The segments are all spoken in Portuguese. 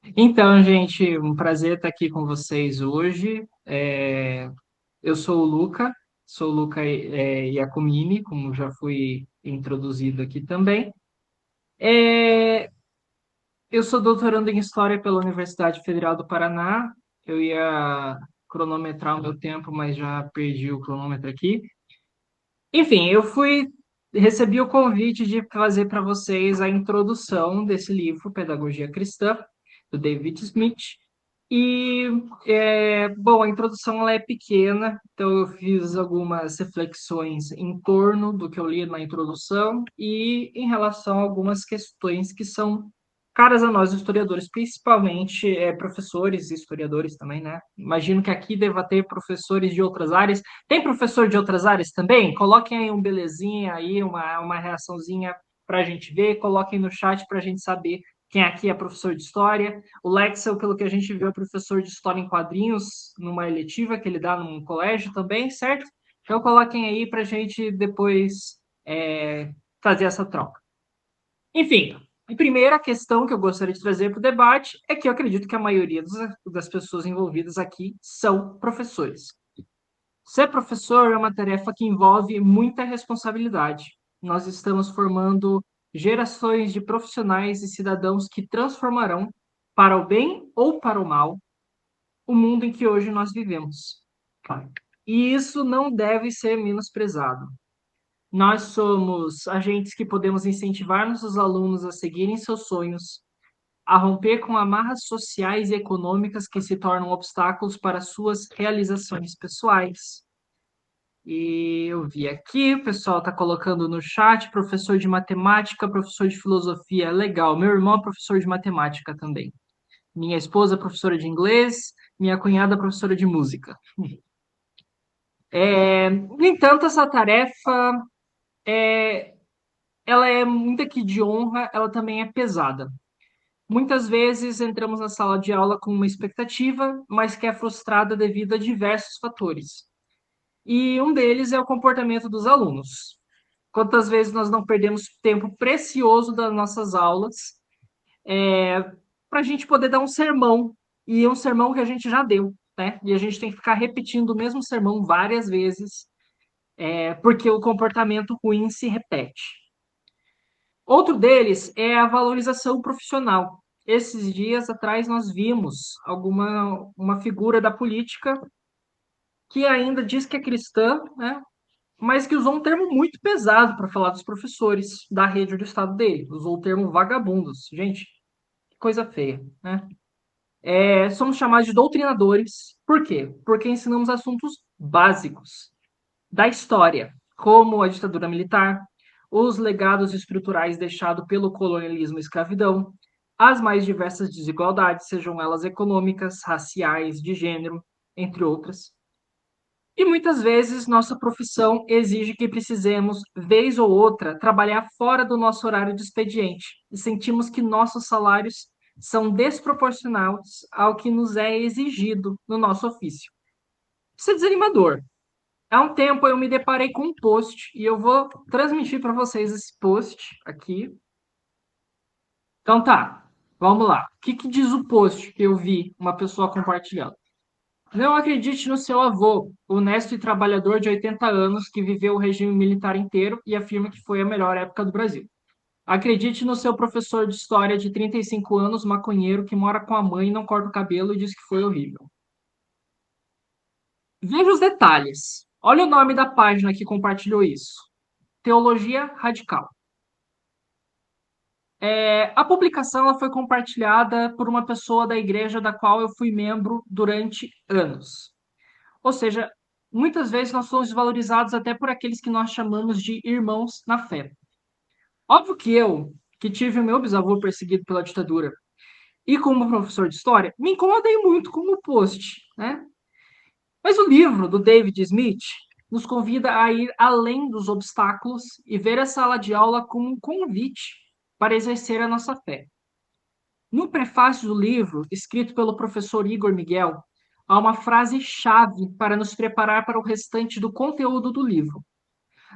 Então, gente, um prazer estar aqui com vocês hoje. Eu sou o Luca Iacomini, como já fui introduzido aqui também. É, eu sou doutorando em História pela Universidade Federal do Paraná. Eu ia cronometrar o meu tempo, mas já perdi o cronômetro aqui. Enfim, recebi o convite de fazer para vocês a introdução desse livro, Pedagogia Cristã, do David Smith. E, bom, a introdução ela é pequena, então eu fiz algumas reflexões em torno do que eu li na introdução e em relação a algumas questões que são caras a nós, historiadores, principalmente professores e historiadores também, né? Imagino que aqui deva ter professores de outras áreas. Tem professor de outras áreas também? Coloquem aí um belezinha aí, uma reaçãozinha para a gente ver, coloquem no chat para a gente saber quem aqui é professor de história. O Lexel, pelo que a gente viu, é professor de história em quadrinhos, numa eletiva que ele dá num colégio também, certo? Então coloquem aí para a gente depois fazer essa troca. Enfim, a primeira questão que eu gostaria de trazer para o debate é que eu acredito que a maioria das pessoas envolvidas aqui são professores. Ser professor é uma tarefa que envolve muita responsabilidade. Nós estamos formando gerações de profissionais e cidadãos que transformarão, para o bem ou para o mal, o mundo em que hoje nós vivemos. E isso não deve ser menosprezado. Nós somos agentes que podemos incentivar nossos alunos a seguirem seus sonhos, a romper com amarras sociais e econômicas que se tornam obstáculos para suas realizações pessoais. E eu vi aqui, o pessoal está colocando no chat, professor de matemática, professor de filosofia, legal. Meu irmão é professor de matemática também. Minha esposa é professora de inglês, minha cunhada é professora de música. No entanto, essa tarefa, ela é muito aqui de honra, ela também é pesada. Muitas vezes entramos na sala de aula com uma expectativa, mas que é frustrada devido a diversos fatores. E um deles é o comportamento dos alunos. Quantas vezes nós não perdemos tempo precioso das nossas aulas para a gente poder dar um sermão, e um sermão que a gente já deu, né? E a gente tem que ficar repetindo o mesmo sermão várias vezes, porque o comportamento ruim se repete. Outro deles é a valorização profissional. Esses dias atrás nós vimos uma figura da política que ainda diz que é cristã, né? Mas que usou um termo muito pesado para falar dos professores da rede do estado dele. Usou o termo vagabundos. Gente, que coisa feia, né? Somos chamados de doutrinadores. Por quê? Porque ensinamos assuntos básicos da história, como a ditadura militar, os legados estruturais deixados pelo colonialismo e escravidão, as mais diversas desigualdades, sejam elas econômicas, raciais, de gênero, entre outras. E muitas vezes nossa profissão exige que precisemos, vez ou outra, trabalhar fora do nosso horário de expediente e sentimos que nossos salários são desproporcionados ao que nos é exigido no nosso ofício. Isso é desanimador. Há um tempo eu me deparei com um post e eu vou transmitir para vocês esse post aqui. Então tá, vamos lá. O que diz o post que eu vi uma pessoa compartilhando? Não acredite no seu avô, honesto e trabalhador de 80 anos que viveu o regime militar inteiro e afirma que foi a melhor época do Brasil. Acredite no seu professor de história de 35 anos, maconheiro, que mora com a mãe, não corta o cabelo e diz que foi horrível. Veja os detalhes. Olha o nome da página que compartilhou isso. Teologia Radical. A publicação ela foi compartilhada por uma pessoa da igreja da qual eu fui membro durante anos. Ou seja, muitas vezes nós somos valorizados até por aqueles que nós chamamos de irmãos na fé. Óbvio que eu, que tive o meu bisavô perseguido pela ditadura, e como professor de história, me incomodei muito com o post, né? Mas o livro do David Smith nos convida a ir além dos obstáculos e ver a sala de aula como um convite para exercer a nossa fé. No prefácio do livro, escrito pelo professor Igor Miguel, há uma frase-chave para nos preparar para o restante do conteúdo do livro.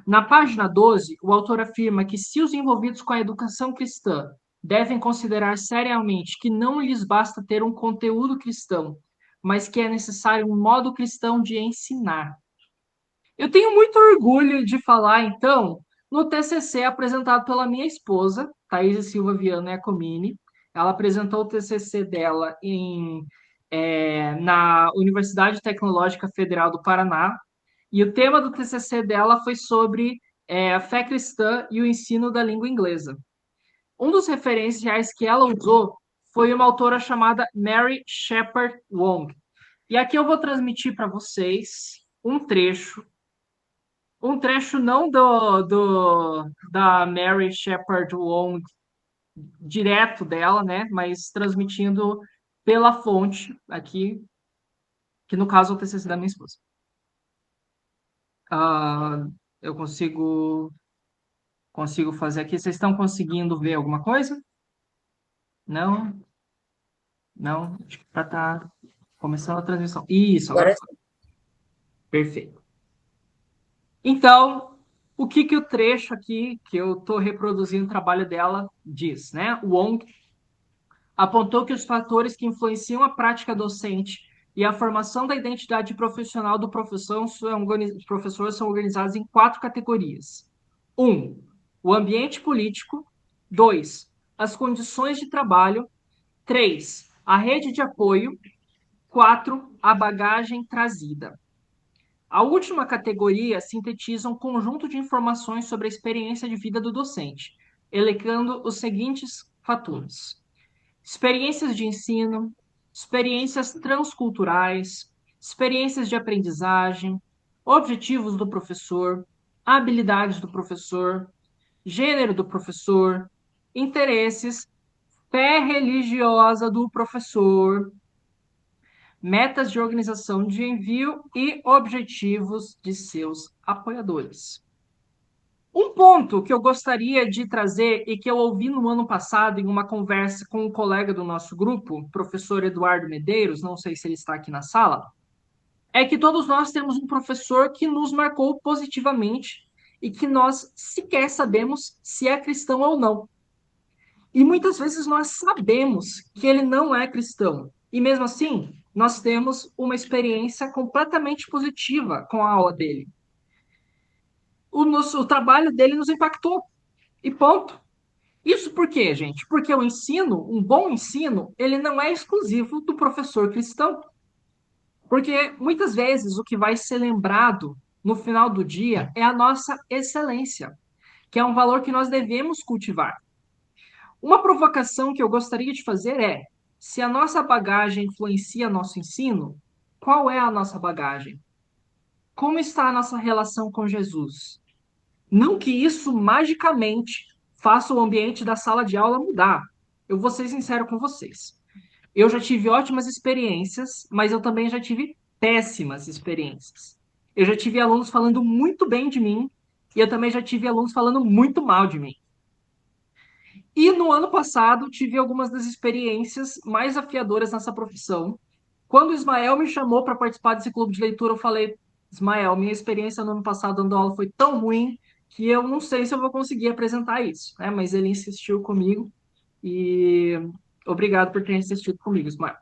Na página 12, o autor afirma que se os envolvidos com a educação cristã devem considerar seriamente que não lhes basta ter um conteúdo cristão, mas que é necessário um modo cristão de ensinar. Eu tenho muito orgulho de falar, então, no TCC apresentado pela minha esposa, Thaís Silva Viana Iacomini. Ela apresentou o TCC dela na Universidade Tecnológica Federal do Paraná, e o tema do TCC dela foi sobre a fé cristã e o ensino da língua inglesa. Um dos referenciais que ela usou foi uma autora chamada Mary Shepard Wong. E aqui eu vou transmitir para vocês um trecho não da Mary Shepard Wong direto dela, né, mas transmitindo pela fonte aqui, que no caso é o TCC da minha esposa. Ah, eu consigo fazer aqui. Vocês estão conseguindo ver alguma coisa? Não? Não? Acho que para estar começando a transmissão. Isso, agora Agora foi. Perfeito. Então, o que o trecho aqui que eu estou reproduzindo o trabalho dela diz, né? O Wong apontou que os fatores que influenciam a prática docente e a formação da identidade profissional do professor são organizados em 4 categorias. 1. O ambiente político. 2. As condições de trabalho. 3. A rede de apoio. 4. A bagagem trazida. A última categoria sintetiza um conjunto de informações sobre a experiência de vida do docente, elencando os seguintes fatores: experiências de ensino, experiências transculturais, experiências de aprendizagem, objetivos do professor, habilidades do professor, gênero do professor, interesses, fé religiosa do professor, metas de organização de envio e objetivos de seus apoiadores. Um ponto que eu gostaria de trazer e que eu ouvi no ano passado em uma conversa com um colega do nosso grupo, professor Eduardo Medeiros, não sei se ele está aqui na sala, é que todos nós temos um professor que nos marcou positivamente e que nós sequer sabemos se é cristão ou não. E muitas vezes nós sabemos que ele não é cristão. E mesmo assim, nós temos uma experiência completamente positiva com a aula dele. O trabalho dele nos impactou. E ponto. Isso por quê, gente? Porque o ensino, um bom ensino, ele não é exclusivo do professor cristão. Porque muitas vezes o que vai ser lembrado no final do dia é a nossa excelência, que é um valor que nós devemos cultivar. Uma provocação que eu gostaria de fazer é: se a nossa bagagem influencia nosso ensino, qual é a nossa bagagem? Como está a nossa relação com Jesus? Não que isso magicamente faça o ambiente da sala de aula mudar. Eu vou ser sincero com vocês. Eu já tive ótimas experiências, mas eu também já tive péssimas experiências. Eu já tive alunos falando muito bem de mim e eu também já tive alunos falando muito mal de mim. E no ano passado tive algumas das experiências mais afiadoras nessa profissão. Quando o Ismael me chamou para participar desse clube de leitura, eu falei: Ismael, minha experiência no ano passado dando aula foi tão ruim que eu não sei se eu vou conseguir apresentar isso, né? Mas ele insistiu comigo e obrigado por ter insistido comigo, Ismael.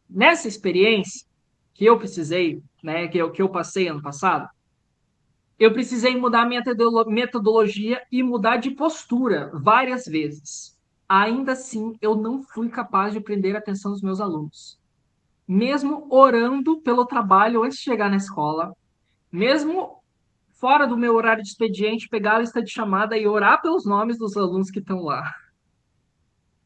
Nessa experiência que eu precisei, né, que eu passei ano passado, eu precisei mudar minha metodologia e mudar de postura várias vezes. Ainda assim, eu não fui capaz de prender a atenção dos meus alunos. Mesmo orando pelo trabalho antes de chegar na escola, mesmo fora do meu horário de expediente, pegar a lista de chamada e orar pelos nomes dos alunos que estão lá.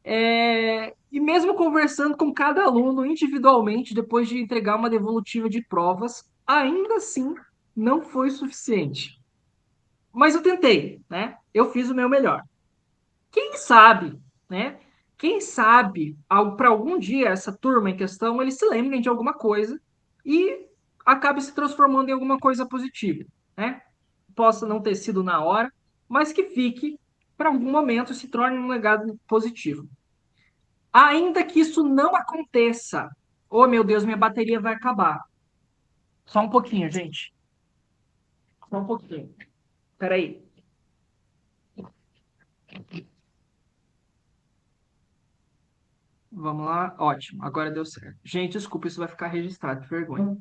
E mesmo conversando com cada aluno individualmente, depois de entregar uma devolutiva de provas, ainda assim não foi suficiente. Mas eu tentei, né? Eu fiz o meu melhor. Quem sabe, né? Quem sabe, para algum dia essa turma em questão, eles se lembrem de alguma coisa e acabe se transformando em alguma coisa positiva, né? Possa não ter sido na hora, mas que fique para algum momento e se torne um legado positivo. Ainda que isso não aconteça, oh meu Deus, minha bateria vai acabar. Só um pouquinho, gente. Só um pouquinho. Espera aí. 'Peraí. Vamos lá. Ótimo, agora deu certo. Gente, desculpa, isso vai ficar registrado, que vergonha.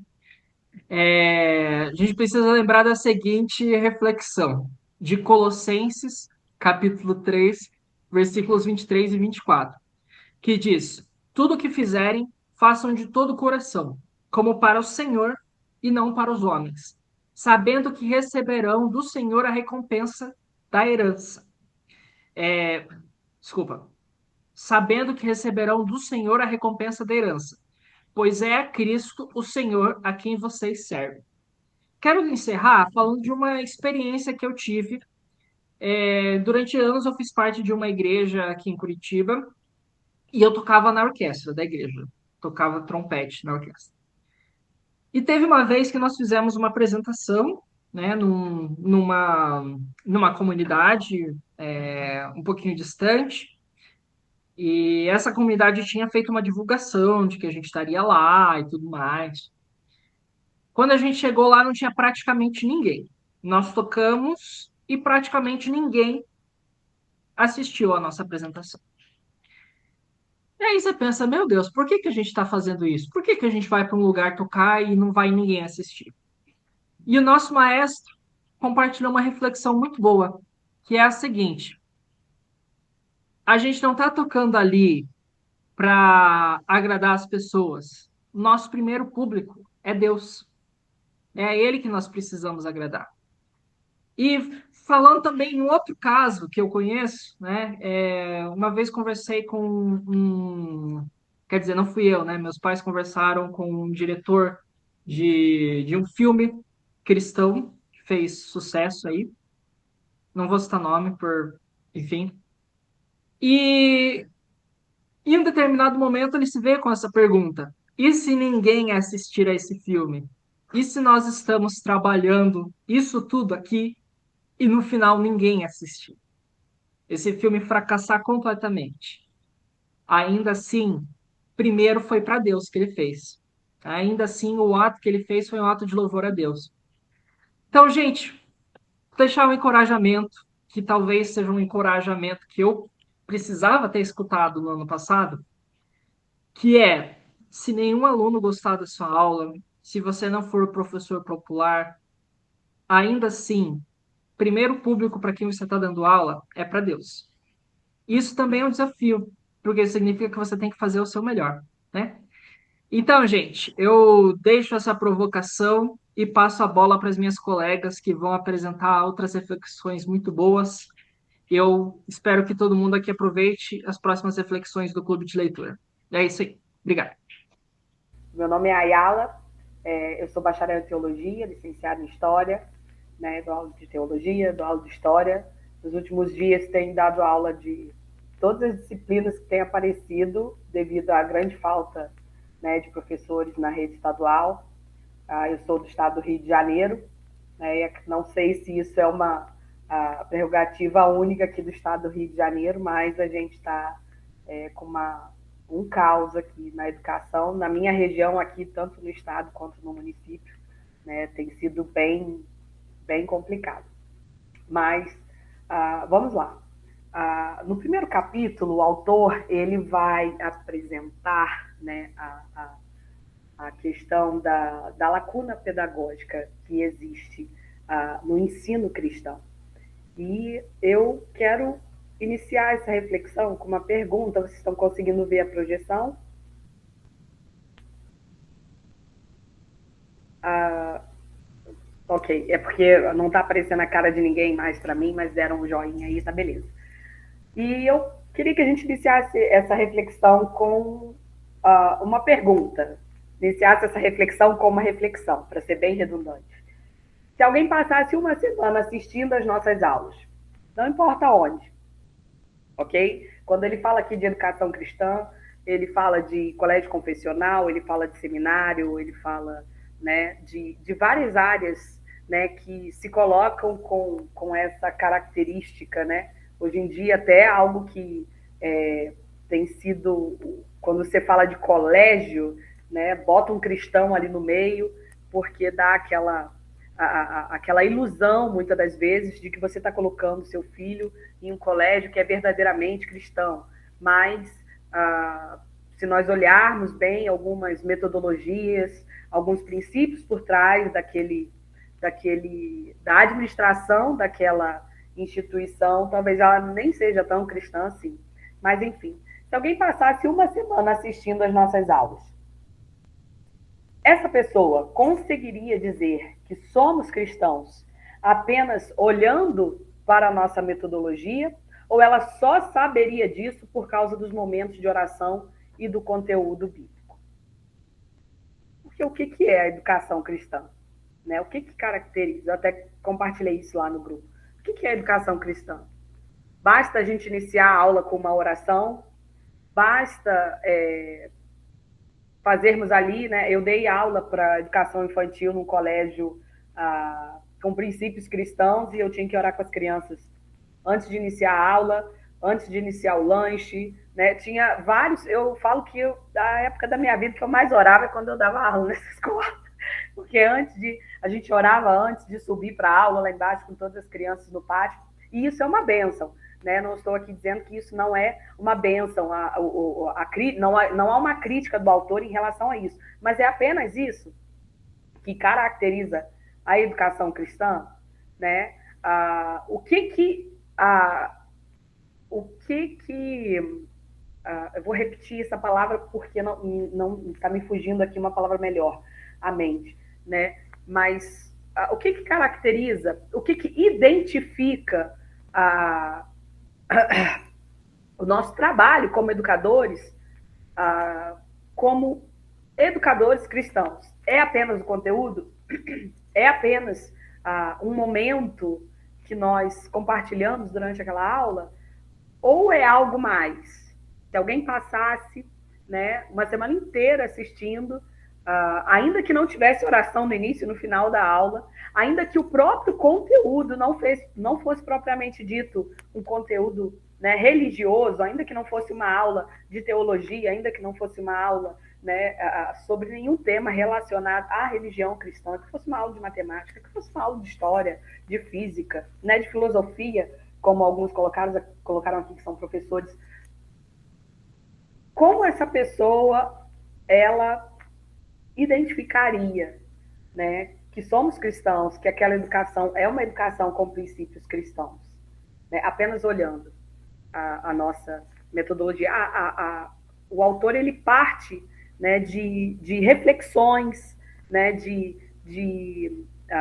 A gente precisa lembrar da seguinte reflexão, de Colossenses, capítulo 3, versículos 23 e 24, que diz: Tudo o que fizerem, façam de todo o coração, como para o Senhor e não para os homens, sabendo que receberão do Senhor a recompensa da herança. Desculpa. Sabendo que receberão do Senhor a recompensa da herança, pois é a Cristo, o Senhor, a quem vocês servem. Quero encerrar falando de uma experiência que eu tive. Durante anos eu fiz parte de uma igreja aqui em Curitiba e eu tocava na orquestra da igreja. Tocava trompete na orquestra. E teve uma vez que nós fizemos uma apresentação, né, numa comunidade um pouquinho distante. E essa comunidade tinha feito uma divulgação de que a gente estaria lá e tudo mais. Quando a gente chegou lá, não tinha praticamente ninguém. Nós tocamos e praticamente ninguém assistiu à nossa apresentação. E aí você pensa, meu Deus, por que que a gente está fazendo isso? Por que que a gente vai para um lugar tocar e não vai ninguém assistir? E o nosso maestro compartilhou uma reflexão muito boa, que é a seguinte: a gente não está tocando ali para agradar as pessoas. Nosso primeiro público é Deus. É a Ele que nós precisamos agradar. E falando também em outro caso que eu conheço, né? Uma vez conversei com quer dizer, não fui eu, né? Meus pais conversaram com um diretor de um filme cristão que fez sucesso aí. Não vou citar nome enfim. E em um determinado momento ele se vê com essa pergunta: e se ninguém assistir a esse filme? E se nós estamos trabalhando isso tudo aqui e no final ninguém assistir? Esse filme fracassar completamente. Ainda assim, primeiro foi para Deus que ele fez. Ainda assim, o ato que ele fez foi um ato de louvor a Deus. Então, gente, deixar um encorajamento, que talvez seja um encorajamento que eu precisava ter escutado no ano passado, que é: se nenhum aluno gostar da sua aula, se você não for professor popular, ainda assim, primeiro público para quem você está dando aula é para Deus. Isso também é um desafio, porque significa que você tem que fazer o seu melhor, né? Então, gente, eu deixo essa provocação e passo a bola para as minhas colegas que vão apresentar outras reflexões muito boas. Eu espero que todo mundo aqui aproveite as próximas reflexões do Clube de Leitura. É isso aí. Obrigado. Meu nome é Ayala, eu sou bacharel em teologia, licenciada em história, né, dou aula de teologia, dou aula de história. Nos últimos dias tenho dado aula de todas as disciplinas que têm aparecido devido à grande falta, né, de professores na rede estadual. Eu sou do estado do Rio de Janeiro, né, não sei se isso é uma prerrogativa única aqui do estado do Rio de Janeiro, mas a gente está com um caos aqui na educação, na minha região aqui, tanto no estado quanto no município, né, tem sido bem complicado. Mas vamos lá. No primeiro capítulo, o autor ele vai apresentar, né, a questão da lacuna pedagógica que existe no ensino cristão. E eu quero iniciar essa reflexão com uma pergunta. Vocês estão conseguindo ver a projeção? Ah, ok, é porque não está aparecendo a cara de ninguém mais para mim, mas deram um joinha aí, tá beleza. E eu queria que a gente iniciasse essa reflexão com uma pergunta. Iniciasse essa reflexão com uma reflexão, para ser bem redundante. Se alguém passasse uma semana assistindo às nossas aulas, não importa onde, ok? Quando ele fala aqui de educação cristã, ele fala de colégio confessional, ele fala de seminário, ele fala, né, de várias áreas, né, que se colocam com essa característica, né? Hoje em dia até algo que tem sido, quando você fala de colégio, né, bota um cristão ali no meio, porque dá aquela ilusão, muitas das vezes, de que você está colocando seu filho em um colégio que é verdadeiramente cristão. Mas, se nós olharmos bem algumas metodologias, alguns princípios por trás da administração daquela instituição, talvez ela nem seja tão cristã assim. Mas, enfim, se alguém passasse uma semana assistindo às nossas aulas, essa pessoa conseguiria dizer que somos cristãos apenas olhando para a nossa metodologia, ou ela só saberia disso por causa dos momentos de oração e do conteúdo bíblico? Porque o que é a educação cristã? Né? O que caracteriza? Eu até compartilhei isso lá no grupo. O que é a educação cristã? Basta a gente iniciar a aula com uma oração, basta fazermos ali, né? Eu dei aula para educação infantil num colégio com princípios cristãos e eu tinha que orar com as crianças antes de iniciar a aula, antes de iniciar o lanche, né? Tinha vários, eu falo que a época da minha vida que eu mais orava é quando eu dava aula nessa escola, porque a gente orava antes de subir para a aula lá embaixo com todas as crianças no pátio, e isso é uma bênção. Né? Não estou aqui dizendo que isso não é uma bênção, não há uma crítica do autor em relação a isso, mas é apenas isso que caracteriza a educação cristã, né? Eu vou repetir essa palavra porque não está me fugindo aqui uma palavra melhor à mente, né? Mas o que caracteriza, o que identifica o nosso trabalho como educadores, como educadores cristãos? É apenas o conteúdo? É apenas um momento que nós compartilhamos durante aquela aula? Ou é algo mais? Se alguém passasse, né, uma semana inteira assistindo, ainda que não tivesse oração no início e no final da aula, ainda que o próprio conteúdo não fosse propriamente dito um conteúdo, né, religioso, ainda que não fosse uma aula de teologia, ainda que não fosse uma aula, né, sobre nenhum tema relacionado à religião cristã, que fosse uma aula de matemática, que fosse uma aula de história, de física, né, de filosofia, como alguns colocaram aqui que são professores, como essa pessoa ela identificaria, né, que somos cristãos, que aquela educação é uma educação com princípios cristãos, né, apenas olhando a nossa metodologia. O autor ele parte, né, de reflexões, né, de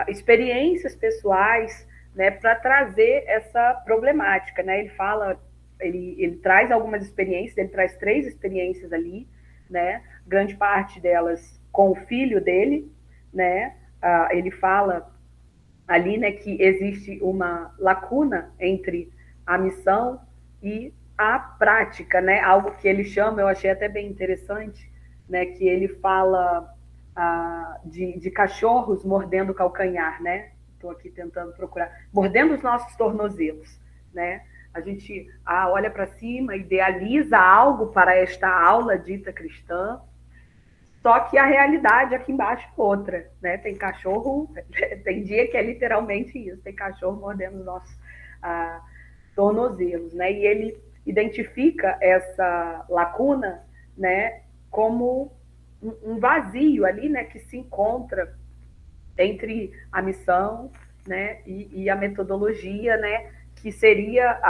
experiências pessoais, né, para trazer essa problemática, né? Ele traz algumas experiências, ele traz 3 experiências ali, né? Grande parte delas com o filho dele, né? Ele fala ali, né, que existe uma lacuna entre a missão e a prática, né? Algo que ele chama, eu achei até bem interessante, né? Que ele fala de cachorros mordendo o calcanhar, né? Estou aqui tentando procurar, mordendo os nossos tornozelos, né? A gente olha para cima, idealiza algo para esta aula dita cristã, só que a realidade aqui embaixo é outra, né? Tem cachorro, tem dia que é literalmente isso, tem cachorro mordendo os nossos tornozelos, né? E ele identifica essa lacuna, né, como um vazio ali, né, que se encontra entre a missão, né, e a metodologia, né, que seria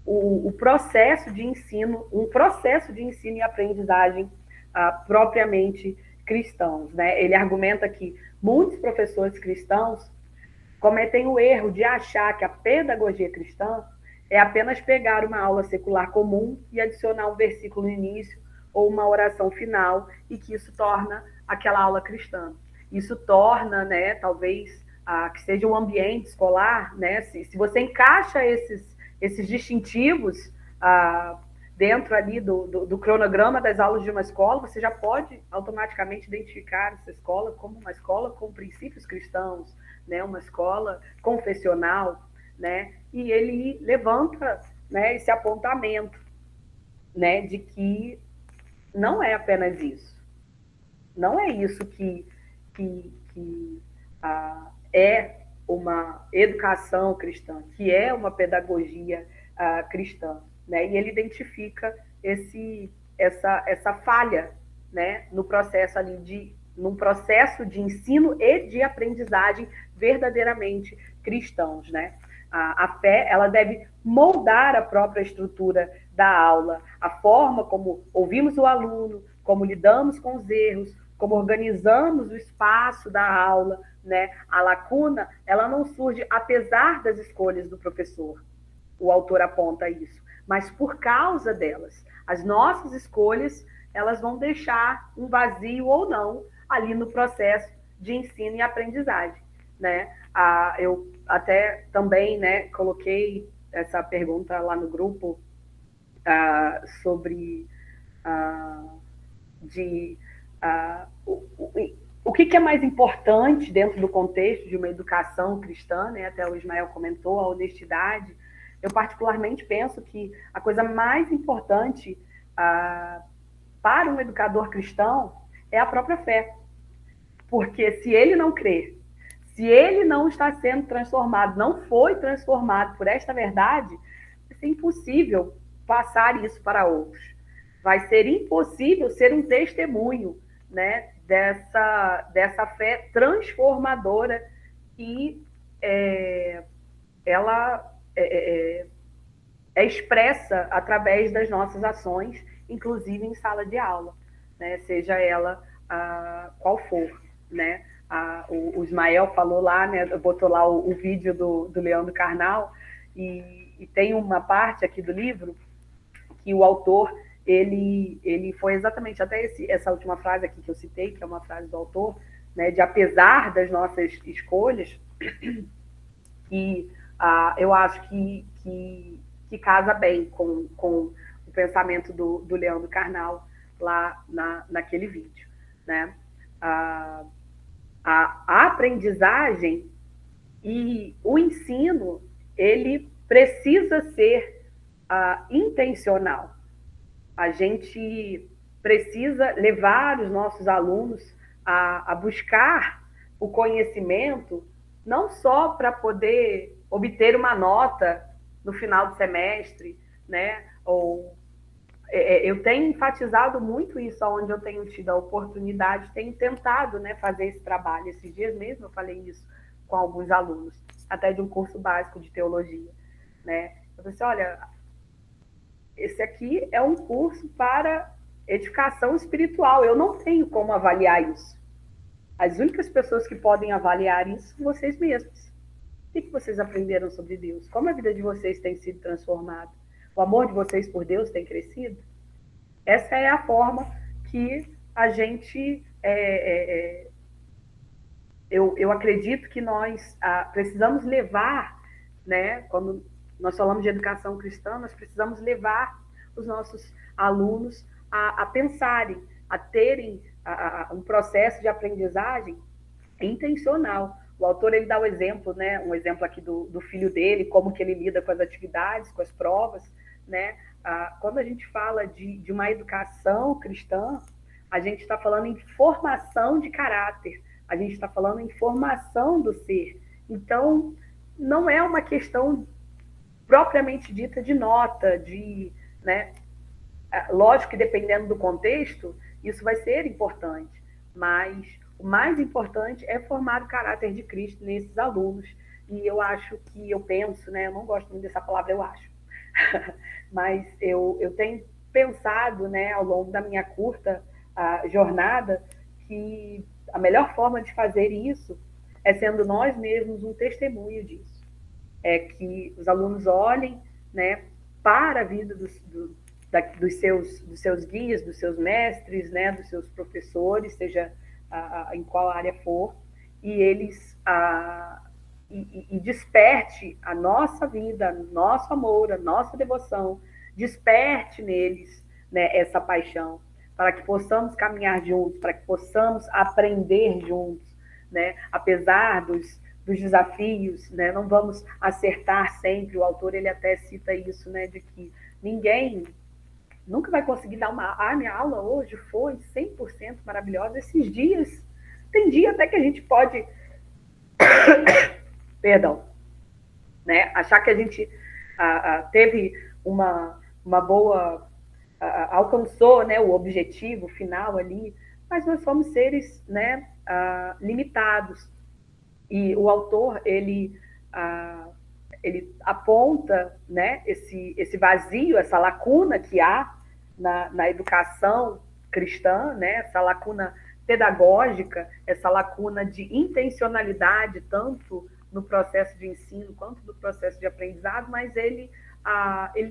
o processo de ensino, um processo de ensino e aprendizagem propriamente cristãos, né? Ele argumenta que muitos professores cristãos cometem o erro de achar que a pedagogia cristã é apenas pegar uma aula secular comum e adicionar um versículo no início ou uma oração final, e que isso torna aquela aula cristã. Isso torna, né, talvez, que seja um ambiente escolar, né, se você encaixa esses distintivos dentro ali do cronograma das aulas de uma escola, você já pode automaticamente identificar essa escola como uma escola com princípios cristãos, né, uma escola confessional, né, e ele levanta, né, esse apontamento, né, de que não é apenas isso. Não é isso que é uma educação cristã, que é uma pedagogia cristã, né? E ele identifica esse essa falha, né, no processo ali num processo de ensino e de aprendizagem verdadeiramente cristãos, né? A fé, ela deve moldar a própria estrutura da aula, a forma como ouvimos o aluno, como lidamos com os erros, como organizamos o espaço da aula, né? A lacuna, ela não surge apesar das escolhas do professor. O autor aponta isso, mas por causa delas. As nossas escolhas, elas vão deixar um vazio ou não ali no processo de ensino e aprendizagem, né? Eu até também, né, coloquei essa pergunta lá no grupo sobre o que é mais importante dentro do contexto de uma educação cristã, né? Até o Ismael comentou, a honestidade. Eu particularmente penso que a coisa mais importante para um educador cristão é a própria fé. Porque se ele não crê, se ele não está sendo transformado, não foi transformado por esta verdade, vai ser impossível passar isso para outros. Vai ser impossível ser um testemunho, né, dessa fé transformadora e ela é expressa através das nossas ações, inclusive em sala de aula, né, seja ela qual for, né? O Ismael falou lá, né, botou lá o vídeo do Leandro Carnal, e tem uma parte aqui do livro que o autor, ele foi exatamente até essa última frase aqui que eu citei, que é uma frase do autor, né, de apesar das nossas escolhas, que eu acho que casa bem com o pensamento do Leandro Carnal lá naquele vídeo, né? A aprendizagem e o ensino, ele precisa ser intencional. A gente precisa levar os nossos alunos a buscar o conhecimento, não só para poder obter uma nota no final do semestre, né? Eu tenho enfatizado muito isso, onde eu tenho tido a oportunidade, tenho tentado, né, fazer esse trabalho. Esses dias mesmo eu falei isso com alguns alunos, até de um curso básico de teologia, né? Eu falei assim, olha, esse aqui é um curso para edificação espiritual, eu não tenho como avaliar isso. As únicas pessoas que podem avaliar isso são vocês mesmos. O que vocês aprenderam sobre Deus? Como a vida de vocês tem sido transformada? O amor de vocês por Deus tem crescido? Essa é a forma que a gente... Eu acredito que nós precisamos levar, né? Quando nós falamos de educação cristã, nós precisamos levar os nossos alunos a pensarem, a terem um processo de aprendizagem intencional. O autor, ele dá o exemplo, né? Um exemplo aqui do filho dele, como que ele lida com as atividades, com as provas, né? Quando a gente fala de uma educação cristã, a gente está falando em formação de caráter, a gente está falando em formação do ser. Então, não é uma questão propriamente dita de nota, né? Lógico que dependendo do contexto, isso vai ser importante, mas o mais importante é formar o caráter de Cristo nesses alunos. E eu penso, né? Eu não gosto muito dessa palavra, eu acho. Mas eu tenho pensado, né, ao longo da minha curta jornada, que a melhor forma de fazer isso é sendo nós mesmos um testemunho disso. É que os alunos olhem, né, para a vida dos seus guias, dos seus mestres, né, dos seus professores, seja em qual área for, e eles e desperte a nossa vida, nosso amor, a nossa devoção, desperte neles, né, essa paixão, para que possamos caminhar juntos, para que possamos aprender juntos, né, apesar dos desafios, né, não vamos acertar sempre. O autor, ele até cita isso, né, de que ninguém nunca vai conseguir dar minha aula hoje foi 100% maravilhosa. Esses dias, tem dia até que a gente pode perdão, né? Achar que a gente teve uma boa alcançou, né, o objetivo final ali, mas nós somos seres, né, limitados. E o autor, ele aponta, né, esse vazio, essa lacuna que há na educação cristã, né, essa lacuna pedagógica, essa lacuna de intencionalidade, tanto no processo de ensino quanto no processo de aprendizado, mas ele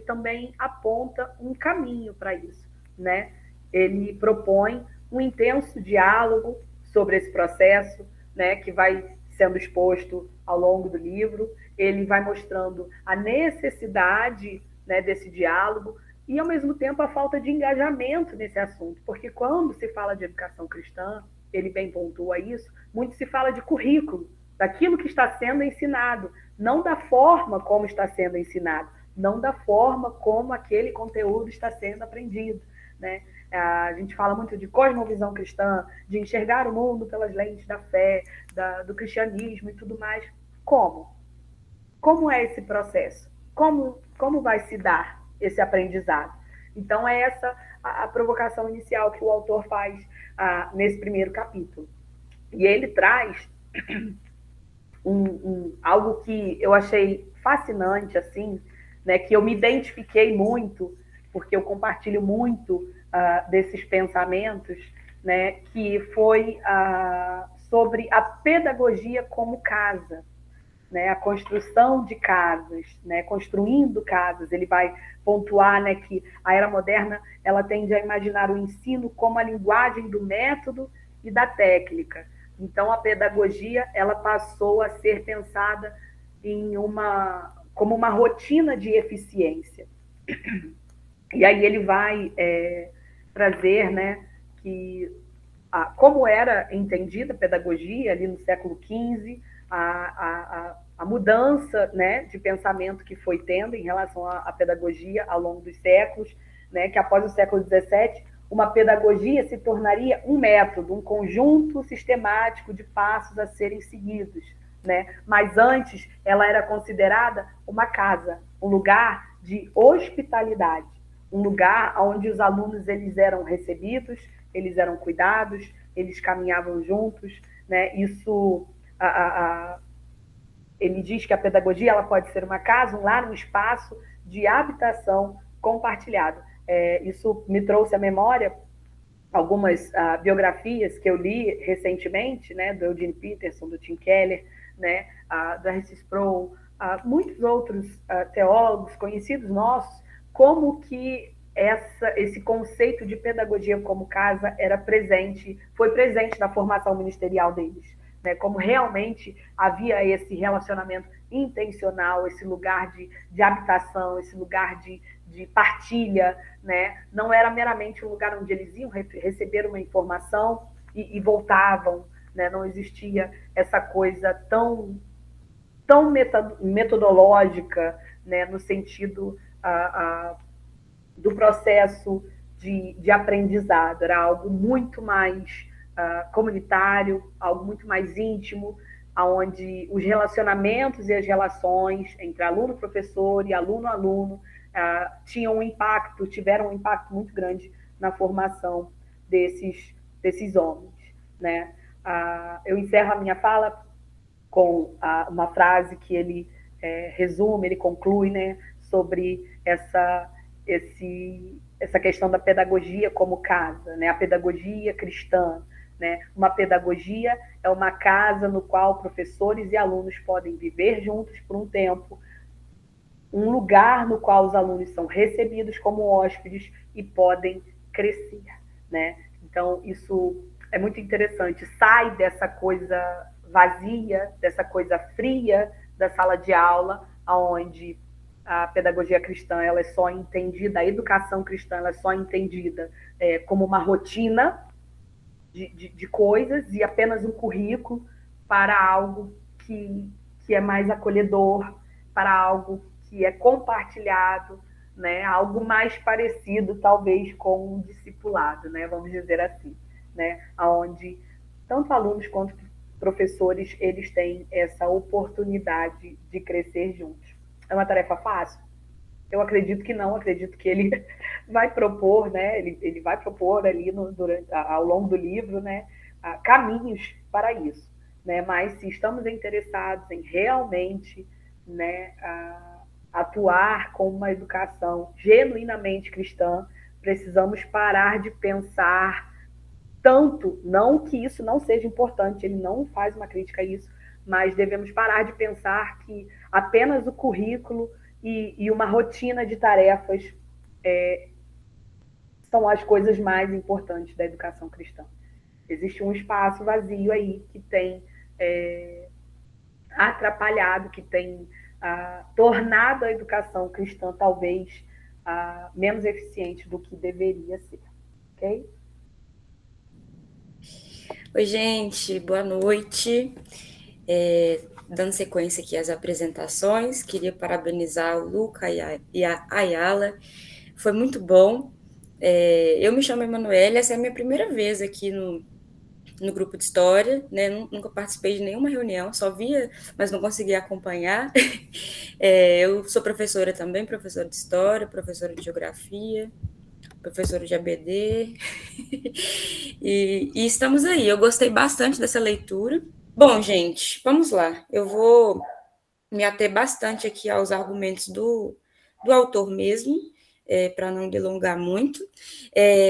também aponta um caminho para isso, né? Ele propõe um intenso diálogo sobre esse processo, né, que vai sendo exposto ao longo do livro. Ele vai mostrando a necessidade, né, desse diálogo e, ao mesmo tempo, a falta de engajamento nesse assunto, porque quando se fala de educação cristã, ele bem pontua isso, muito se fala de currículo, daquilo que está sendo ensinado, não da forma como está sendo ensinado, não da forma como aquele conteúdo está sendo aprendido, né? A gente fala muito de cosmovisão cristã, de enxergar o mundo pelas lentes da fé, do cristianismo e tudo mais. Como? Como é esse processo? Como vai se dar esse aprendizado? Então, é essa a provocação inicial que o autor faz nesse primeiro capítulo. E ele traz algo que eu achei fascinante, assim, né, que eu me identifiquei muito, porque eu compartilho muito desses pensamentos, né, que foi sobre a pedagogia como casa, né, a construção de casas, né, construindo casas. Ele vai pontuar, né, que a era moderna ela tende a imaginar o ensino como a linguagem do método e da técnica. Então, a pedagogia ela passou a ser pensada como uma rotina de eficiência. E aí ele vai trazer, né, que como era entendida a pedagogia ali no século XV, a mudança, né, de pensamento que foi tendo em relação à pedagogia ao longo dos séculos, né, que após o século XVII, uma pedagogia se tornaria um método, um conjunto sistemático de passos a serem seguidos, né? Mas antes ela era considerada uma casa, um lugar de hospitalidade, um lugar onde os alunos eles eram recebidos, eles eram cuidados, eles caminhavam juntos, né? Isso, ele diz que a pedagogia ela pode ser uma casa, um lar, um espaço de habitação compartilhado. Isso me trouxe à memória algumas biografias que eu li recentemente, né, do Eugene Peterson, do Tim Keller, né, do R.C. Sproul, muitos outros teólogos conhecidos nossos, como que esse conceito de pedagogia como casa foi presente na formação ministerial deles, né, como realmente havia esse relacionamento intencional, esse lugar de habitação, esse lugar de partilha, né? Não era meramente um lugar onde eles iam receber uma informação e voltavam, né? Não existia essa coisa tão metodológica, né? No sentido do processo de aprendizado. Era algo muito mais comunitário, algo muito mais íntimo, onde os relacionamentos e as relações entre aluno-professor e aluno-aluno tiveram um impacto muito grande na formação desses homens, né? Eu encerro a minha fala com uma frase que ele resume, ele conclui, né, sobre essa questão da pedagogia como casa, né? A pedagogia cristã, né? Uma pedagogia é uma casa no qual professores e alunos podem viver juntos por um tempo, um lugar no qual os alunos são recebidos como hóspedes e podem crescer, né? Então, isso é muito interessante. Sai dessa coisa vazia, dessa coisa fria da sala de aula, onde a pedagogia cristã ela é só entendida, a educação cristã ela é só entendida como uma rotina de coisas e apenas um currículo para algo que é mais acolhedor, para algo que é compartilhado, né? Algo mais parecido, talvez, com um discipulado, né? Vamos dizer assim, né? Onde tanto alunos quanto professores, eles têm essa oportunidade de crescer juntos. É uma tarefa fácil? Eu acredito que não, acredito que ele vai propor, né? Ele vai propor ali ao longo do livro, né? Caminhos para isso, né? Mas se estamos interessados em realmente, né, atuar com uma educação genuinamente cristã, precisamos parar de pensar tanto, não que isso não seja importante, ele não faz uma crítica a isso, mas devemos parar de pensar que apenas o currículo e uma rotina de tarefas são as coisas mais importantes da educação cristã. Existe um espaço vazio aí que tem atrapalhado, que tem tornado a educação cristã talvez menos eficiente do que deveria ser. Ok? Oi, gente, boa noite. Dando sequência aqui às apresentações, queria parabenizar o Luca e a Ayala. Foi muito bom. Eu me chamo Emanuele, essa é a minha primeira vez aqui no grupo de história, né? Nunca participei de nenhuma reunião, só via, mas não conseguia acompanhar. Eu sou professora também, professora de história, professora de geografia, professora de ABD, e estamos aí. Eu gostei bastante dessa leitura. Bom, gente, vamos lá. Eu vou me ater bastante aqui aos argumentos do autor mesmo, para não delongar muito.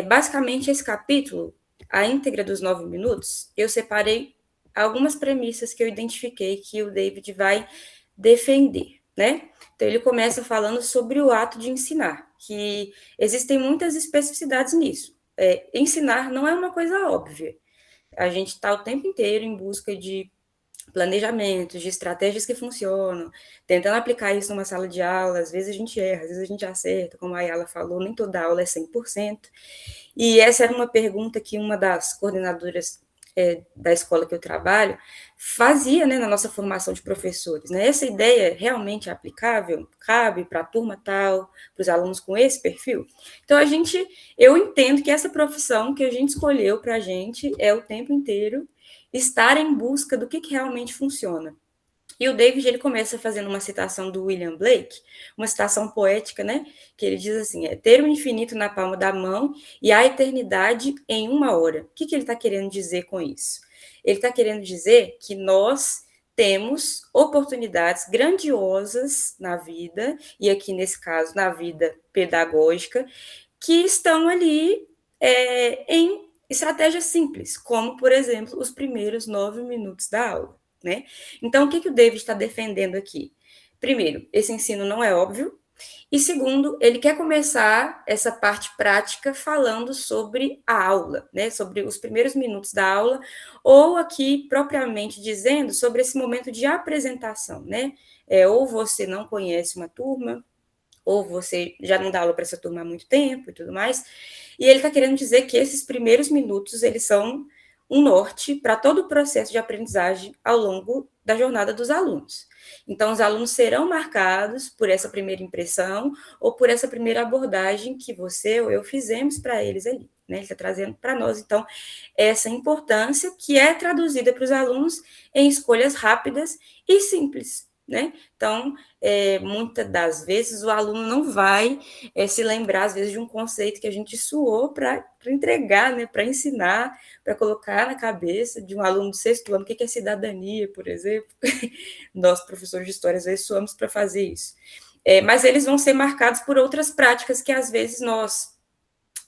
Basicamente, esse capítulo, a íntegra dos 9 minutos, eu separei algumas premissas que eu identifiquei que o David vai defender, né? Então, ele começa falando sobre o ato de ensinar, que existem muitas especificidades nisso. Ensinar não é uma coisa óbvia. A gente está o tempo inteiro em busca de planejamentos, de estratégias que funcionam, tentando aplicar isso numa sala de aula. Às vezes a gente erra, às vezes a gente acerta, como a Ayala falou, nem toda aula é 100%. E essa era uma pergunta que uma das coordenadoras da escola que eu trabalho fazia, né, na nossa formação de professores, né? Essa ideia realmente é aplicável? Cabe para a turma tal, para os alunos com esse perfil? Então, eu entendo que essa profissão que a gente escolheu para a gente é o tempo inteiro estar em busca do que realmente funciona. E o David, ele começa fazendo uma citação do William Blake, uma citação poética, né? Que ele diz assim, ter o infinito na palma da mão e a eternidade em uma hora. O que ele está querendo dizer com isso? Ele está querendo dizer que nós temos oportunidades grandiosas na vida, e aqui nesse caso, na vida pedagógica, que estão ali em estratégias simples, como, por exemplo, os primeiros 9 minutos da aula, né? Então, o que o David está defendendo aqui? Primeiro, esse ensino não é óbvio, e segundo, ele quer começar essa parte prática falando sobre a aula, né? Sobre os primeiros minutos da aula, ou aqui, propriamente dizendo, sobre esse momento de apresentação, né? Ou você não conhece uma turma, ou você já não dá aula para essa turma há muito tempo e tudo mais, e ele está querendo dizer que esses primeiros minutos, eles são um norte para todo o processo de aprendizagem ao longo da jornada dos alunos. Então, os alunos serão marcados por essa primeira impressão ou por essa primeira abordagem que você ou eu fizemos para eles ali, né? Ele está trazendo para nós, então, essa importância que é traduzida para os alunos em escolhas rápidas e simples, né? Então, muitas das vezes o aluno não vai se lembrar, às vezes, de um conceito que a gente suou para entregar, né? Para ensinar, para colocar na cabeça de um aluno do 6º ano o que é cidadania, por exemplo. Nós, professores de história, às vezes suamos para fazer isso. Mas eles vão ser marcados por outras práticas que, às vezes, nós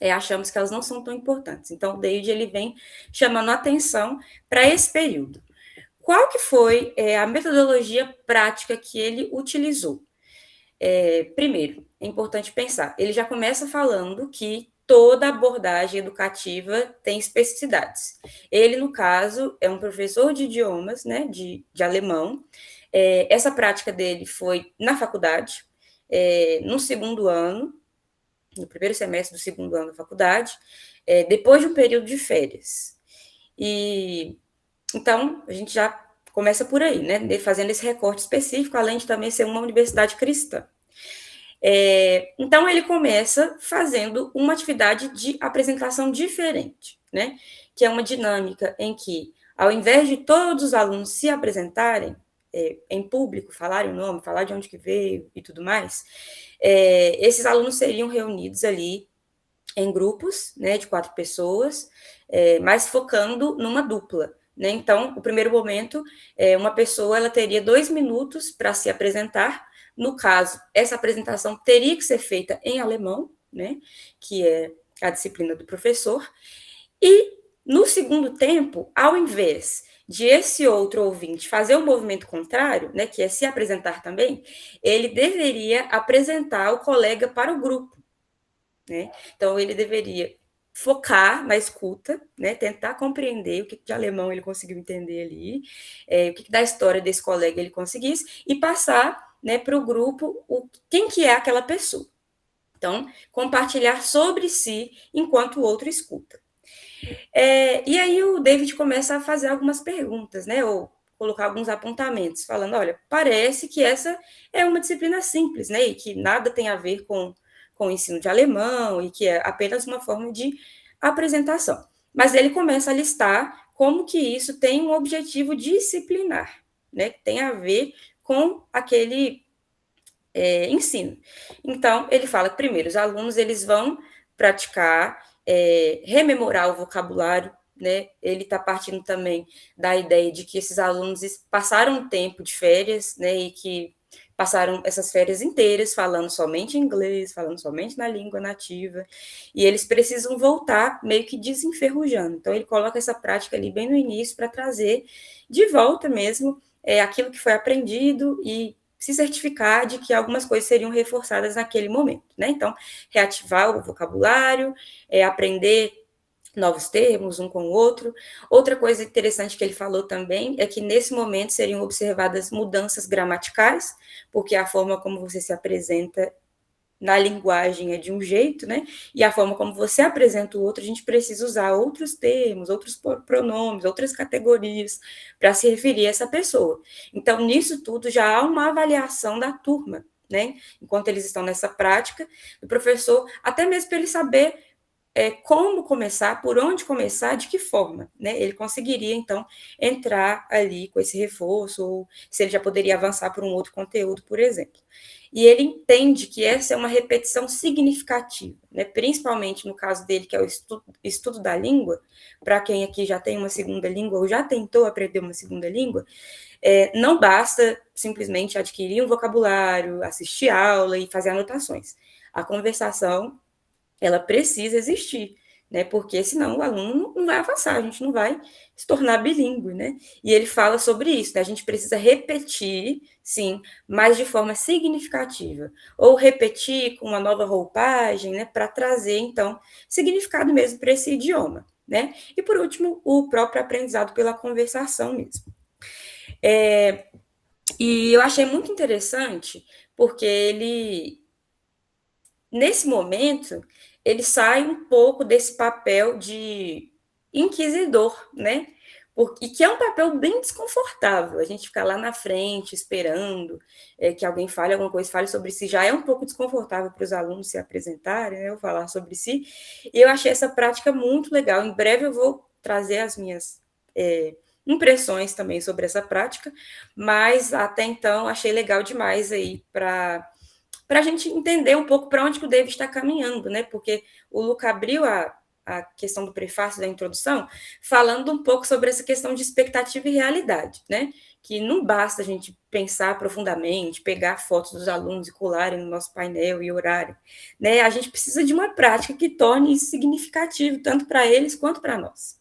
achamos que elas não são tão importantes. Então, o David, ele vem chamando atenção para esse período. Qual que foi a metodologia prática que ele utilizou? Primeiro, é importante pensar, ele já começa falando que toda abordagem educativa tem especificidades. Ele, no caso, é um professor de idiomas, né, de alemão. Essa prática dele foi na faculdade, no 2º ano, no primeiro semestre do 2º ano da faculdade, depois de um período de férias. E então, a gente já começa por aí, né? Fazendo esse recorte específico, além de também ser uma universidade cristã. Então, ele começa fazendo uma atividade de apresentação diferente, né? Que é uma dinâmica em que, ao invés de todos os alunos se apresentarem em público, falarem o nome, falar de onde que veio e tudo mais, esses alunos seriam reunidos ali em grupos, né, de 4 pessoas, mas focando numa dupla, né? Então, o primeiro momento, uma pessoa ela teria 2 minutos para se apresentar. No caso, essa apresentação teria que ser feita em alemão, né, que é a disciplina do professor. E no segundo tempo, ao invés de esse outro ouvinte fazer um movimento contrário, né, que é se apresentar também, ele deveria apresentar o colega para o grupo, né? Então, ele deveria focar na escuta, né, tentar compreender o que de alemão ele conseguiu entender ali, o que da história desse colega ele conseguisse, e passar, né, para o grupo quem que é aquela pessoa. Então, compartilhar sobre si enquanto o outro escuta. E aí o David começa a fazer algumas perguntas, né, ou colocar alguns apontamentos, falando, olha, parece que essa é uma disciplina simples, né, e que nada tem a ver com o ensino de alemão, e que é apenas uma forma de apresentação. Mas ele começa a listar como que isso tem um objetivo disciplinar, né, que tem a ver com aquele ensino. Então, ele fala que, primeiro, os alunos eles vão praticar, rememorar o vocabulário, né? Ele está partindo também da ideia de que esses alunos passaram um tempo de férias, né, e que passaram essas férias inteiras falando somente inglês, falando somente na língua nativa, e eles precisam voltar meio que desenferrujando. Então, ele coloca essa prática ali bem no início para trazer de volta mesmo aquilo que foi aprendido e se certificar de que algumas coisas seriam reforçadas naquele momento, né? Então, reativar o vocabulário, aprender novos termos um com o outro. Outra coisa interessante que ele falou também é que nesse momento seriam observadas mudanças gramaticais, porque a forma como você se apresenta na linguagem é de um jeito, né? E a forma como você apresenta o outro, a gente precisa usar outros termos, outros pronomes, outras categorias para se referir a essa pessoa. Então, nisso tudo já há uma avaliação da turma, né? Enquanto eles estão nessa prática, do professor, até mesmo para ele saber como começar, por onde começar, de que forma, né? Ele conseguiria, então, entrar ali com esse reforço, ou se ele já poderia avançar por um outro conteúdo, por exemplo. E ele entende que essa é uma repetição significativa, né? Principalmente no caso dele, que é o estudo da língua, para quem aqui já tem uma segunda língua, ou já tentou aprender uma segunda língua, não basta simplesmente adquirir um vocabulário, assistir aula e fazer anotações. A conversação ela precisa existir, né? Porque senão o aluno não vai avançar, a gente não vai se tornar bilíngue, né? E ele fala sobre isso, né? A gente precisa repetir, sim, mas de forma significativa, ou repetir com uma nova roupagem, né? Para trazer, então, significado mesmo para esse idioma, né? E por último, o próprio aprendizado pela conversação mesmo. E eu achei muito interessante, porque ele, nesse momento, ele sai um pouco desse papel de inquisidor, né? E que é um papel bem desconfortável. A gente ficar lá na frente esperando que alguém fale alguma coisa, fale sobre si, já é um pouco desconfortável para os alunos se apresentarem, né? Ou falar sobre si. E eu achei essa prática muito legal. Em breve eu vou trazer as minhas impressões também sobre essa prática, mas até então achei legal demais aí para a gente entender um pouco para onde que o David está caminhando, né? Porque o Luca abriu a questão do prefácio da introdução, falando um pouco sobre essa questão de expectativa e realidade, né? Que não basta a gente pensar profundamente, pegar fotos dos alunos e colarem no nosso painel e horário, né? A gente precisa de uma prática que torne isso significativo, tanto para eles quanto para nós.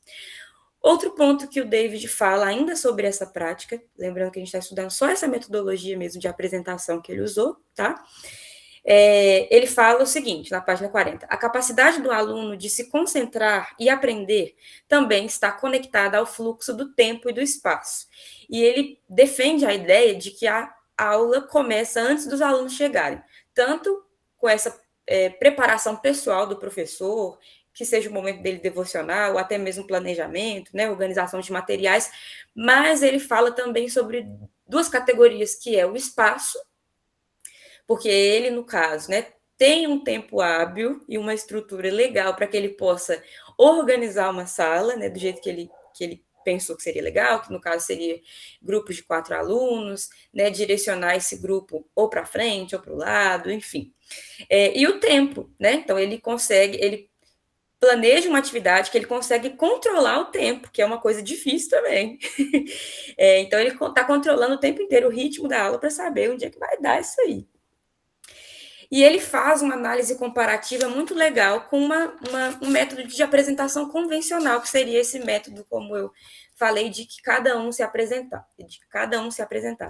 Outro ponto que o David fala ainda sobre essa prática, lembrando que a gente está estudando só essa metodologia mesmo de apresentação que ele usou, tá? Ele fala o seguinte, na página 40, a capacidade do aluno de se concentrar e aprender também está conectada ao fluxo do tempo e do espaço. E ele defende a ideia de que a aula começa antes dos alunos chegarem, tanto com essa preparação pessoal do professor, que seja o momento dele devocional, ou até mesmo planejamento, né, organização de materiais, mas ele fala também sobre duas categorias, que é o espaço, porque ele, no caso, né, tem um tempo hábil e uma estrutura legal para que ele possa organizar uma sala, né, do jeito que ele pensou que seria legal, que no caso seria grupos de 4 alunos, né, direcionar esse grupo ou para frente ou para o lado, enfim. E o tempo, né, então ele consegue, ele planeja uma atividade que ele consegue controlar o tempo, que é uma coisa difícil também. Então, ele está controlando o tempo inteiro o ritmo da aula para saber onde é que vai dar isso aí. E ele faz uma análise comparativa muito legal com um método de apresentação convencional, que seria esse método, como eu falei, de cada um se apresentar,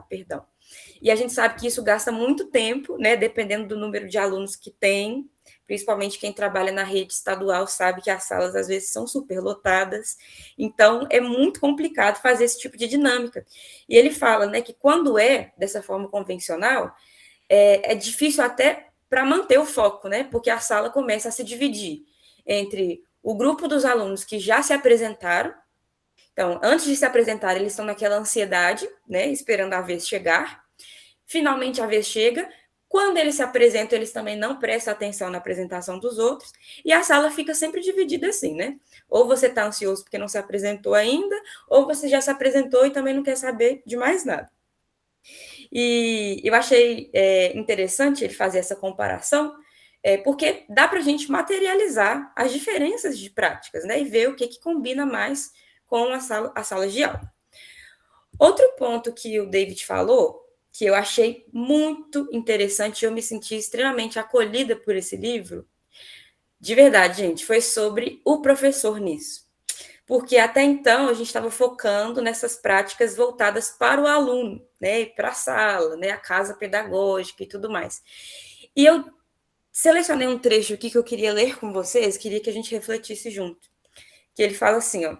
perdão. E a gente sabe que isso gasta muito tempo, né, dependendo do número de alunos que tem, principalmente quem trabalha na rede estadual sabe que as salas às vezes são superlotadas, então é muito complicado fazer esse tipo de dinâmica. E ele fala, né, que quando é dessa forma convencional, é difícil até para manter o foco, né, porque a sala começa a se dividir entre o grupo dos alunos que já se apresentaram. Então, antes de se apresentar, eles estão naquela ansiedade, né, esperando a vez chegar. Finalmente, a vez chega. Quando eles se apresentam, eles também não prestam atenção na apresentação dos outros. E a sala fica sempre dividida assim, né? Ou você está ansioso porque não se apresentou ainda, ou você já se apresentou e também não quer saber de mais nada. E eu achei interessante ele fazer essa comparação, porque dá para a gente materializar as diferenças de práticas, né? E ver o que combina mais com a sala de aula. Outro ponto que o David falou, que eu achei muito interessante, eu me senti extremamente acolhida por esse livro, de verdade, gente, foi sobre o professor nisso. Porque até então a gente estava focando nessas práticas voltadas para o aluno, né, para a sala, né, a casa pedagógica e tudo mais. E eu selecionei um trecho aqui que eu queria ler com vocês, queria que a gente refletisse junto. Que ele fala assim, ó: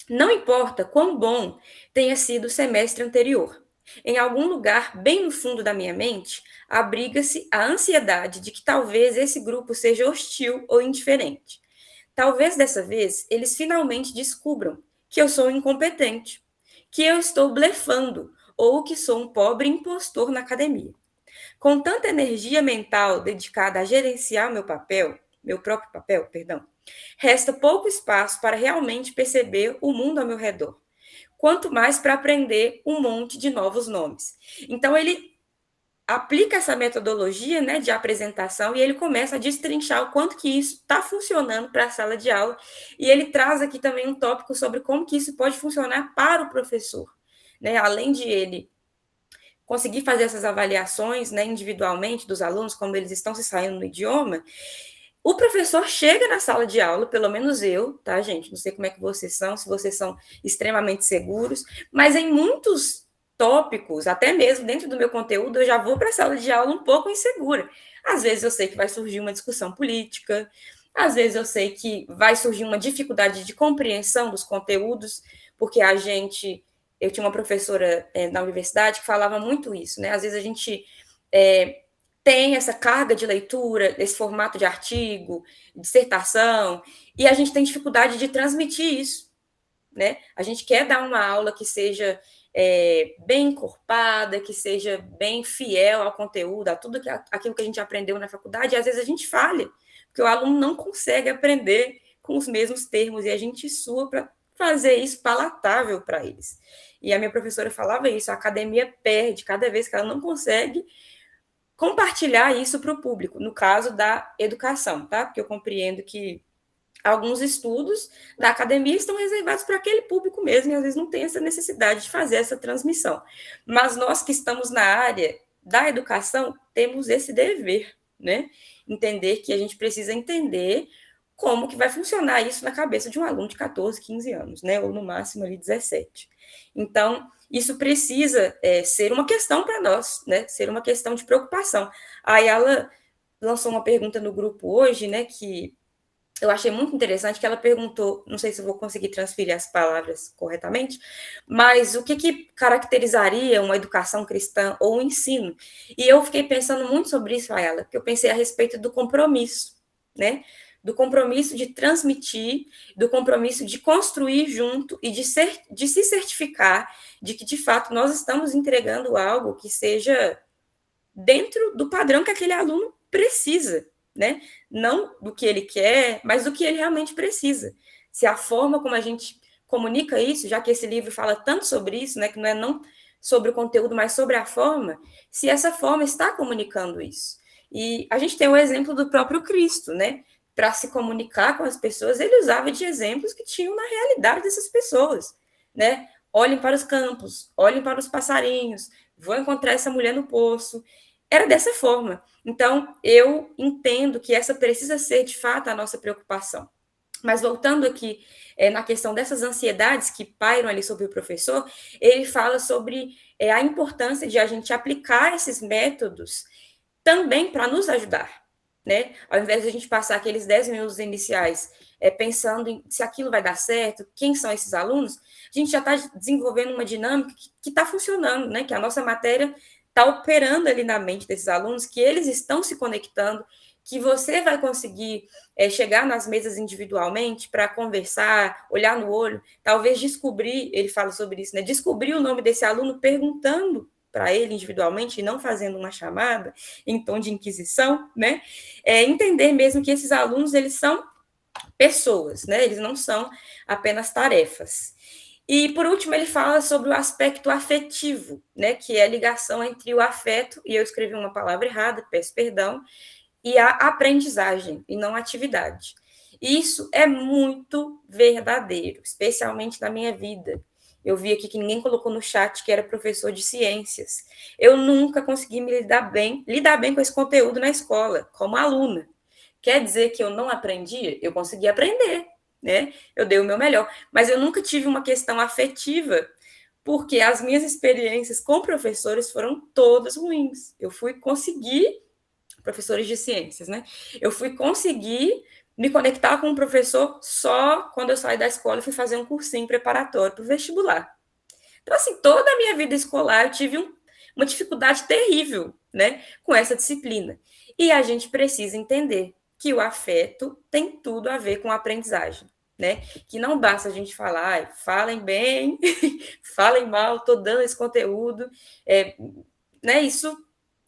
não importa quão bom tenha sido o semestre anterior, em algum lugar bem no fundo da minha mente, abriga-se a ansiedade de que talvez esse grupo seja hostil ou indiferente. Talvez dessa vez eles finalmente descubram que eu sou incompetente, que eu estou blefando ou que sou um pobre impostor na academia. Com tanta energia mental dedicada a gerenciar meu próprio papel, resta pouco espaço para realmente perceber o mundo ao meu redor, quanto mais para aprender um monte de novos nomes. Então, ele aplica essa metodologia, né, de apresentação e ele começa a destrinchar o quanto que isso está funcionando para a sala de aula, e ele traz aqui também um tópico sobre como que isso pode funcionar para o professor, né, além de ele conseguir fazer essas avaliações, né, individualmente dos alunos, como eles estão se saindo no idioma. O professor chega na sala de aula, pelo menos eu, tá, gente? Não sei como é que vocês são, se vocês são extremamente seguros, mas em muitos tópicos, até mesmo dentro do meu conteúdo, eu já vou para a sala de aula um pouco insegura. Às vezes eu sei que vai surgir uma discussão política, às vezes eu sei que vai surgir uma dificuldade de compreensão dos conteúdos, porque eu tinha uma professora na universidade que falava muito isso, né? Às vezes a gente tem essa carga de leitura, esse formato de artigo, dissertação, e a gente tem dificuldade de transmitir isso, né? A gente quer dar uma aula que seja bem encorpada, que seja bem fiel ao conteúdo, a tudo aquilo que a gente aprendeu na faculdade, e às vezes a gente falha, porque o aluno não consegue aprender com os mesmos termos, e a gente sua para fazer isso palatável para eles. E a minha professora falava isso, a academia perde cada vez que ela não consegue compartilhar isso para o público, no caso da educação, tá? Porque eu compreendo que alguns estudos da academia estão reservados para aquele público mesmo, e às vezes não tem essa necessidade de fazer essa transmissão. Mas nós que estamos na área da educação, temos esse dever, né? Entender que a gente precisa entender como que vai funcionar isso na cabeça de um aluno de 14, 15 anos, né? Ou no máximo ali 17. Então, isso precisa ser uma questão para nós, né? Ser uma questão de preocupação. Aí ela lançou uma pergunta no grupo hoje, né? Que eu achei muito interessante, que ela perguntou, não sei se eu vou conseguir transferir as palavras corretamente, mas o que caracterizaria uma educação cristã ou um ensino? E eu fiquei pensando muito sobre isso a ela, porque eu pensei a respeito do compromisso, né? Do compromisso de transmitir, do compromisso de construir junto e de se certificar de que, de fato, nós estamos entregando algo que seja dentro do padrão que aquele aluno precisa, né? Não do que ele quer, mas do que ele realmente precisa. Se a forma como a gente comunica isso, já que esse livro fala tanto sobre isso, né, que não é não sobre o conteúdo, mas sobre a forma, se essa forma está comunicando isso. E a gente tem o exemplo do próprio Cristo, né? para se comunicar com as pessoas, ele usava de exemplos que tinham na realidade dessas pessoas, né? Olhem para os campos, olhem para os passarinhos, vou encontrar essa mulher no poço. Era dessa forma. Então, eu entendo que essa precisa ser, de fato, a nossa preocupação. Mas voltando aqui na questão dessas ansiedades que pairam ali sobre o professor, ele fala sobre a importância de a gente aplicar esses métodos também para nos ajudar, né? Ao invés de a gente passar aqueles 10 minutos iniciais pensando em se aquilo vai dar certo, quem são esses alunos, a gente já está desenvolvendo uma dinâmica que está funcionando, né? Que a nossa matéria está operando ali na mente desses alunos, que eles estão se conectando, que você vai conseguir chegar nas mesas individualmente para conversar, olhar no olho, talvez descobrir, ele fala sobre isso, né? Descobrir o nome desse aluno perguntando para ele individualmente e não fazendo uma chamada em tom de inquisição, né? Entender mesmo que esses alunos, eles são pessoas, né? Eles não são apenas tarefas. E, por último, ele fala sobre o aspecto afetivo, né? Que é a ligação entre o afeto, e eu escrevi uma palavra errada, peço perdão, e a aprendizagem, e não a atividade. Isso é muito verdadeiro, especialmente na minha vida. Eu vi aqui que ninguém colocou no chat que era professor de ciências. Eu nunca consegui me lidar bem com esse conteúdo na escola, como aluna. Quer dizer que eu não aprendia? Eu consegui aprender, né? Eu dei o meu melhor. Mas eu nunca tive uma questão afetiva, porque as minhas experiências com professores foram todas ruins. Eu fui conseguir professores de ciências, né? Eu fui conseguir me conectar com um professor só quando eu saí da escola e fui fazer um cursinho preparatório para o vestibular. Então, assim, toda a minha vida escolar eu tive uma dificuldade terrível, né, com essa disciplina. E a gente precisa entender que o afeto tem tudo a ver com a aprendizagem, né? Que não basta a gente falar, falem bem, falem mal, estou dando esse conteúdo, né? Isso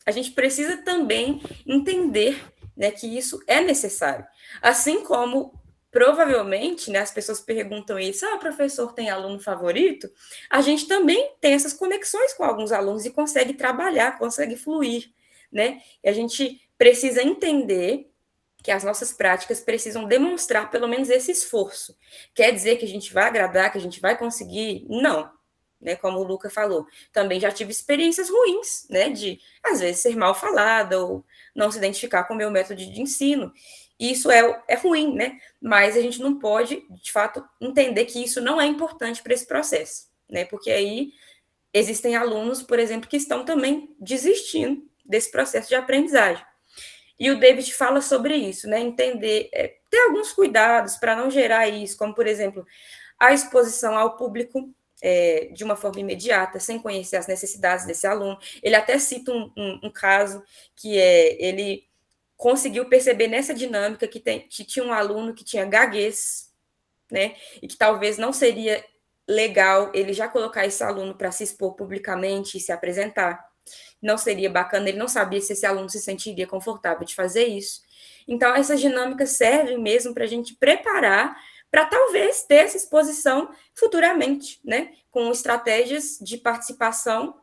a gente precisa também entender, né, que isso é necessário. Assim como, provavelmente, né, as pessoas perguntam isso, o professor tem aluno favorito? A gente também tem essas conexões com alguns alunos e consegue trabalhar, consegue fluir, né? E a gente precisa entender que as nossas práticas precisam demonstrar pelo menos esse esforço. Quer dizer que a gente vai agradar, que a gente vai conseguir? Não. Né, como o Luca falou, também já tive experiências ruins, né, de, às vezes, ser mal falada ou não se identificar com o meu método de ensino. Isso é ruim, né, mas a gente não pode, de fato, entender que isso não é importante para esse processo, né, porque aí existem alunos, por exemplo, que estão também desistindo desse processo de aprendizagem. E o David fala sobre isso, né, entender, ter alguns cuidados para não gerar isso, como, por exemplo, a exposição ao público, de uma forma imediata, sem conhecer as necessidades desse aluno. Ele até cita um caso que ele conseguiu perceber nessa dinâmica que tinha um aluno que tinha gaguez, né, e que talvez não seria legal ele já colocar esse aluno para se expor publicamente e se apresentar. Não seria bacana, ele não sabia se esse aluno se sentiria confortável de fazer isso. Então, essas dinâmicas servem mesmo para a gente preparar para talvez ter essa exposição futuramente, né? Com estratégias de participação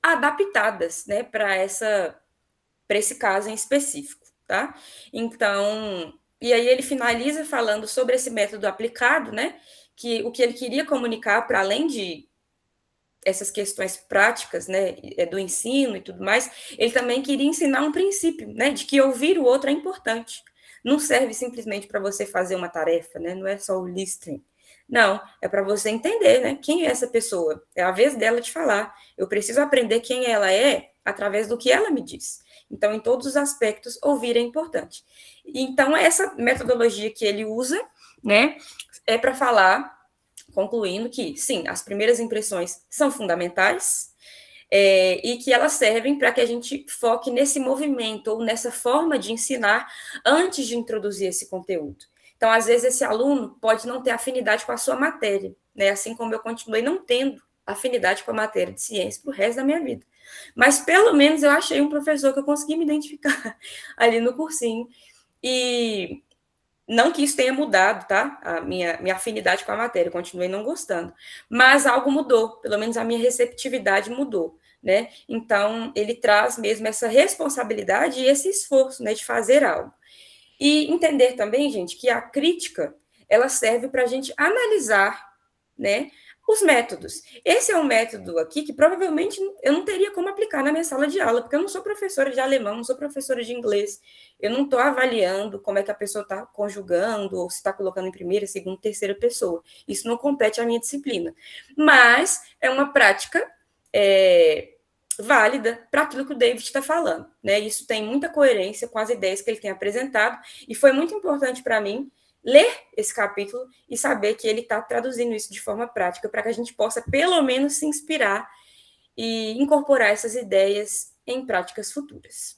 adaptadas, né? Para esse caso em específico, tá? Então, e aí ele finaliza falando sobre esse método aplicado, né? Que o que ele queria comunicar, para além de essas questões práticas, né, do ensino e tudo mais, ele também queria ensinar um princípio, né, de que ouvir o outro é importante. Não serve simplesmente para você fazer uma tarefa, né, não é só o listening. Não, é para você entender, né, quem é essa pessoa. É a vez dela de falar. Eu preciso aprender quem ela é através do que ela me diz. Então, em todos os aspectos, ouvir é importante. Então, essa metodologia que ele usa, né, é para falar, concluindo que, sim, as primeiras impressões são fundamentais e que elas servem para que a gente foque nesse movimento ou nessa forma de ensinar antes de introduzir esse conteúdo. Então, às vezes, esse aluno pode não ter afinidade com a sua matéria, né? Assim como eu continuei não tendo afinidade com a matéria de ciência para o resto da minha vida. Mas, pelo menos, eu achei um professor que eu consegui me identificar ali no cursinho. E não que isso tenha mudado, tá? A minha afinidade com a matéria, eu continuei não gostando. Mas algo mudou, pelo menos a minha receptividade mudou, né? Então, ele traz mesmo essa responsabilidade e esse esforço, né, de fazer algo. E entender também, gente, que a crítica, ela serve para a gente analisar, né, os métodos. Esse é um método aqui que provavelmente eu não teria como aplicar na minha sala de aula, porque eu não sou professora de alemão, não sou professora de inglês, eu não estou avaliando como é que a pessoa está conjugando, ou se está colocando em primeira, segunda, terceira pessoa. Isso não compete à minha disciplina. Mas é uma prática válida para aquilo que o David está falando, né? Isso tem muita coerência com as ideias que ele tem apresentado, e foi muito importante para mim ler esse capítulo e saber que ele está traduzindo isso de forma prática para que a gente possa, pelo menos, se inspirar e incorporar essas ideias em práticas futuras.